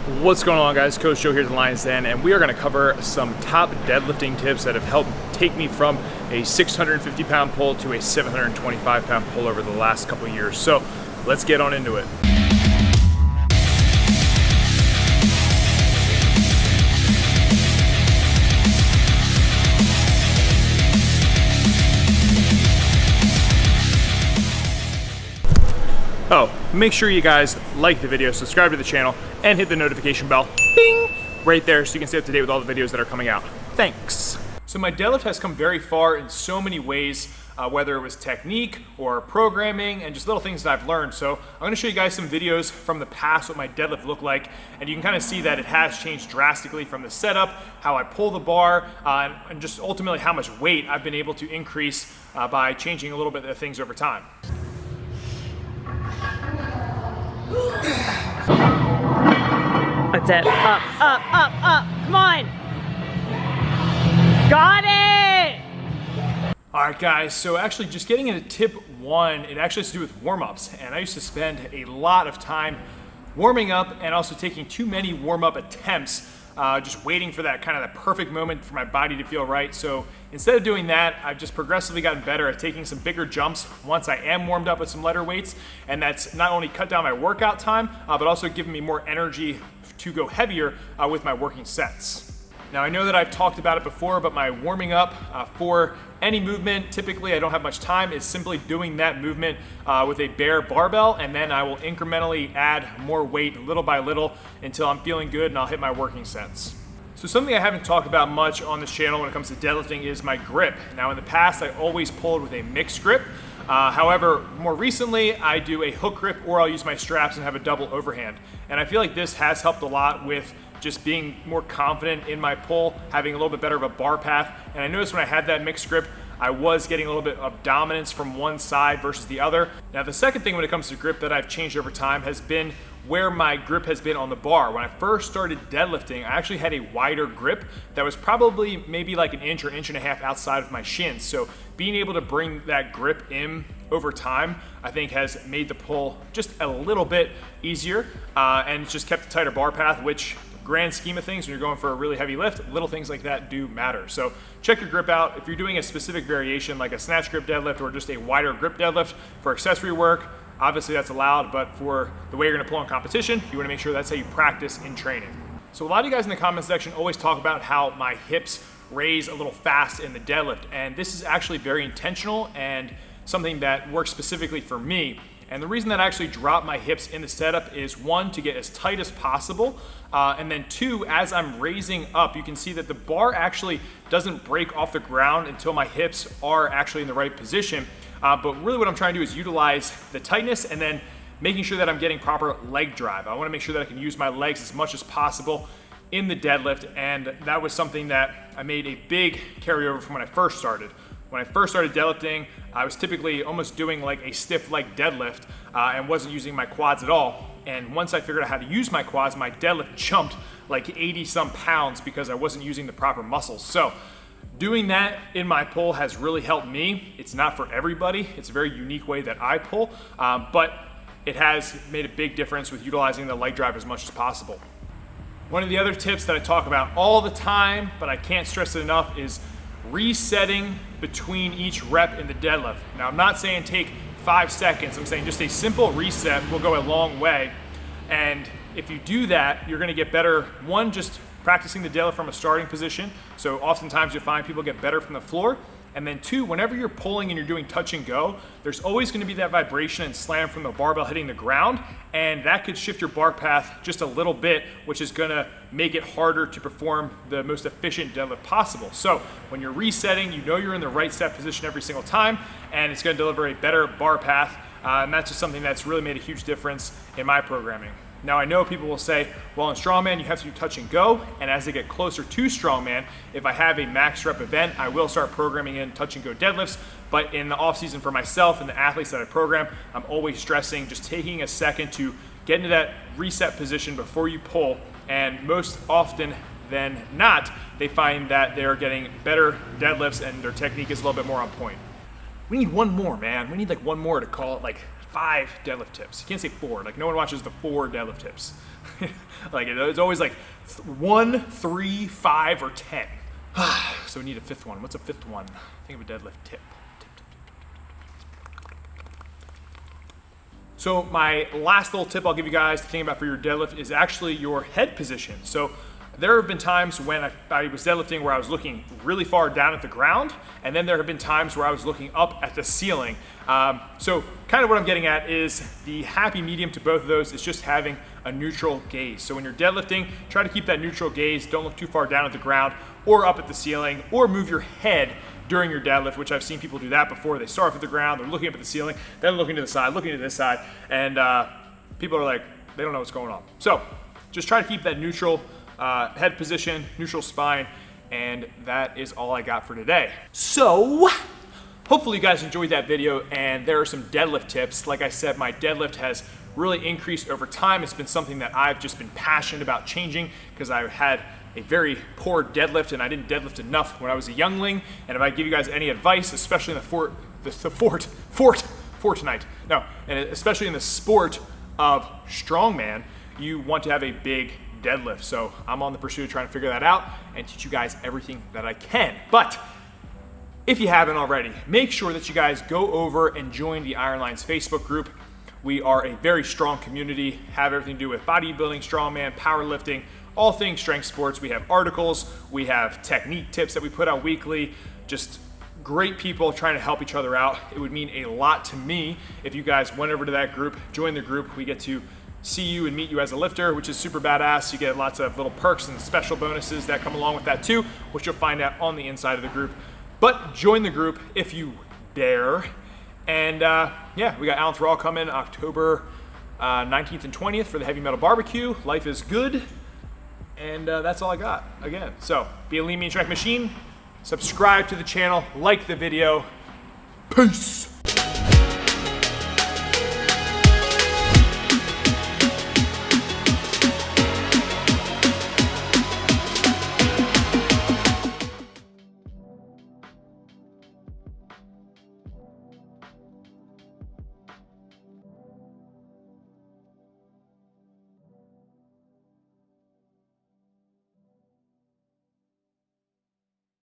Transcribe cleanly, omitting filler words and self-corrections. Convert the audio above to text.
What's going on, guys? Coach Joe here at the Lion's Den, and we are going to cover some top deadlifting tips that have helped take me from a 650 pound pull to a 725 pound pull over the last couple years. So let's get on into it. Oh, make sure you guys like the video, subscribe to the channel, and hit the notification bell, bing, right there so you can stay up to date with all the videos that are coming out. Thanks. So my deadlift has come very far in so many ways, whether it was technique or programming and just little things that I've learned. So I'm gonna show you guys some videos from the past, what my deadlift looked like, and you can kind of see that it has changed drastically from the setup, how I pull the bar, and just ultimately how much weight I've been able to increase by changing a little bit of things over time. That's it. Up, up, up, up. Come on. Got it. All right, guys. So actually just getting into tip one, it actually has to do with warm-ups. And I used to spend a lot of time warming up and also taking too many warm-up attempts, just waiting for that kind of the perfect moment for my body to feel right. So instead of doing that, I've just progressively gotten better at taking some bigger jumps once I am warmed up with some lighter weights. And that's not only cut down my workout time, but also giving me more energy to go heavier with my working sets. Now I know that I've talked about it before, but my warming up for any movement, typically I don't have much time, is simply doing that movement with a bare barbell, and then I will incrementally add more weight little by little until I'm feeling good and I'll hit my working sets. So something I haven't talked about much on this channel when it comes to deadlifting is my grip. Now in the past I always pulled with a mixed grip. However, more recently I do a hook grip, or I'll use my straps and have a double overhand. And I feel like this has helped a lot with just being more confident in my pull, having a little bit better of a bar path. And I noticed when I had that mixed grip, I was getting a little bit of dominance from one side versus the other. Now the second thing when it comes to grip that I've changed over time has been where my grip has been on the bar. When I first started deadlifting, I actually had a wider grip that was probably maybe like an inch or inch and a half outside of my shins. So being able to bring that grip in over time, I think has made the pull just a little bit easier, and it's just kept a tighter bar path, which grand scheme of things, when you're going for a really heavy lift, little things like that do matter. So check your grip out. If you're doing a specific variation like a snatch grip deadlift or just a wider grip deadlift for accessory work, obviously that's allowed, but for the way you're gonna pull in competition, you wanna make sure that's how you practice in training. So a lot of you guys in the comment section always talk about how my hips raise a little fast in the deadlift, and this is actually very intentional and something that works specifically for me. And the reason that I actually drop my hips in the setup is one, to get as tight as possible, and then two, as I'm raising up, you can see that the bar actually doesn't break off the ground until my hips are actually in the right position. But really what I'm trying to do is utilize the tightness and then making sure that I'm getting proper leg drive. I wanna make sure that I can use my legs as much as possible in the deadlift, and that was something that I made a big carryover from when I first started. When I first started deadlifting, I was typically almost doing like a stiff leg deadlift and wasn't using my quads at all. And once I figured out how to use my quads, my deadlift jumped like 80 some pounds because I wasn't using the proper muscles. So doing that in my pull has really helped me. It's not for everybody. It's a very unique way that I pull, but it has made a big difference with utilizing the leg drive as much as possible. One of the other tips that I talk about all the time, but I can't stress it enough, is resetting between each rep in the deadlift. Now I'm not saying take 5 seconds, I'm saying just a simple reset will go a long way. And if you do that, you're gonna get better, one, just practicing the deadlift from a starting position. So oftentimes you'll find people get better from the floor. And then two, whenever you're pulling and you're doing touch and go, there's always gonna be that vibration and slam from the barbell hitting the ground, and that could shift your bar path just a little bit, which is gonna make it harder to perform the most efficient deadlift possible. So when you're resetting, you know you're in the right set position every single time, and it's gonna deliver a better bar path, and that's just something that's really made a huge difference in my programming. Now I know people will say, well, in strongman you have to do touch and go, and as I get closer to strongman, if I have a max rep event, I will start programming in touch and go deadlifts. But in the off season for myself and the athletes that I program, I'm always stressing just taking a second to get into that reset position before you pull, and most often than not, they find that they're getting better deadlifts and their technique is a little bit more on point. We need one more, man. We need like one more to call it like 5 deadlift tips. You can't say 4. Like, no one watches the 4 deadlift tips. Like, it's always like 1, 3, 5, or 10. So we need a 5th one. What's a 5th one? Think of a deadlift tip. So my last little tip I'll give you guys to think about for your deadlift is actually your head position. So there have been times when I was deadlifting where I was looking really far down at the ground, and then there have been times where I was looking up at the ceiling. So kind of what I'm getting at is the happy medium to both of those is just having a neutral gaze. So when you're deadlifting, try to keep that neutral gaze. Don't look too far down at the ground or up at the ceiling, or move your head during your deadlift, which I've seen people do that before. They start off at the ground, they're looking up at the ceiling, then looking to the side, looking to this side, and people are like, they don't know what's going on. So just try to keep that neutral head position, neutral spine, and that is all I got for today. So hopefully you guys enjoyed that video, and there are some deadlift tips. Like I said, my deadlift has really increased over time. It's been something that I've just been passionate about changing because I had a very poor deadlift and I didn't deadlift enough when I was a youngling. And if I give you guys any advice, especially in especially in the sport of strongman, you want to have a big deadlift. So I'm on the pursuit of trying to figure that out and teach you guys everything that I can. But if you haven't already, make sure that you guys go over and join the Iron Lines Facebook group. We are a very strong community, have everything to do with bodybuilding, strongman, powerlifting, all things strength sports. We have articles, we have technique tips that we put out weekly, just great people trying to help each other out. It would mean a lot to me if you guys went over to that group, joined the group. We get to see you and meet you as a lifter, which is super badass. You get lots of little perks and special bonuses that come along with that too, which you'll find out on the inside of the group. But join the group if you dare. And yeah, we got Alan Thrall coming October 19th and 20th for the Heavy Metal Barbecue. Life is good. And that's all I got, again. So, be a lean, mean, strength machine. Subscribe to the channel, like the video. Peace.